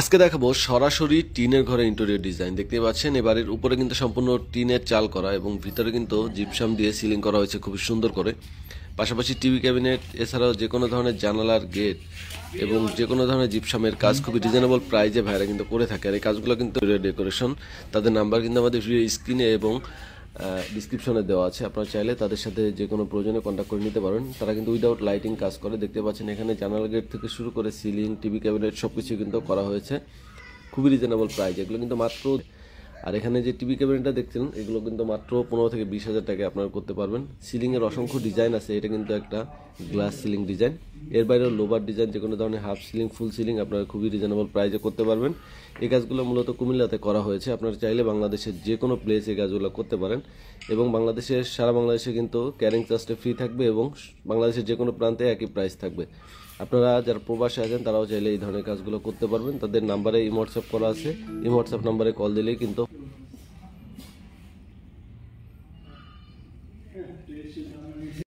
আজকে দেখাবো সরাসরি টিনের ঘরে ইন্টেরিয়র ডিজাইন। দেখতে পাচ্ছেন এবারের উপরে কিন্তু সম্পূর্ণ টিনের চাল করা এবং ভিতরে কিন্তু জিপসাম দিয়ে সিলিং করা হয়েছে খুবই সুন্দর করে। পাশাপাশি টিভি ক্যাবিনেট এছাড়াও যে কোনো ধরনের জানালার গেট এবং যে কোনো ধরনের জিপসামের কাজ খুবই রিজনেবল প্রাইজে ভাইরা কিন্তু করে থাকে। আর এই কাজগুলো কিন্তু ডেকোরেশন, তাদের নাম্বার কিন্তু আমাদের ভিডিও স্ক্রিনে এবং ডিসক্রিপশনে দেওয়া আছে। আপনারা চাইলে তাদের সাথে যে কোনো প্রয়োজনে কন্ট্যাক্ট করে নিতে পারেন। তারা কিন্তু উইদাউট লাইটিং কাজ করে। দেখতে পাচ্ছেন এখানে জানালা গেট থেকে শুরু করে সিলিং, টিভি ক্যাবিনেট সব কিছু কিন্তু করা হয়েছে খুবই রিজনেবল প্রাইস। এগুলো কিন্তু মাত্র, আর এখানে যে টিভি ক্যাবিনেটটা দেখছেন এগুলো কিন্তু মাত্র 15 থেকে 20 হাজার টাকায় আপনারা করতে পারবেন। সিলিংয়ের অসংখ্য ডিজাইন আছে, এটা কিন্তু একটা গ্লাস সিলিং ডিজাইন। এর বাইরেও লোভার ডিজাইন, যে কোনো ধরনের হাফ সিলিং, ফুল সিলিং আপনারা খুবই রিজনেবল প্রাইসে করতে পারবেন। এই কাজগুলো মূলত কুমিল্লাতে করা হয়েছে। আপনারা চাইলে বাংলাদেশের যে কোনো প্লেসে এই কাজগুলো করতে পারেন এবং সারা বাংলাদেশে কিন্তু ক্যারিং চার্জটা ফ্রি থাকবে এবং বাংলাদেশের যে কোনো প্রান্তে একই প্রাইস থাকবে। আপনারা যারা প্রবাসে আছেন তারাও চাইলে এই ধরনের কাজগুলো করতে পারবেন। তাদের নাম্বারে হোয়াটসঅ্যাপ করা আছে, এই হোয়াটসঅ্যাপ নাম্বারে কল দিলেই কিন্তু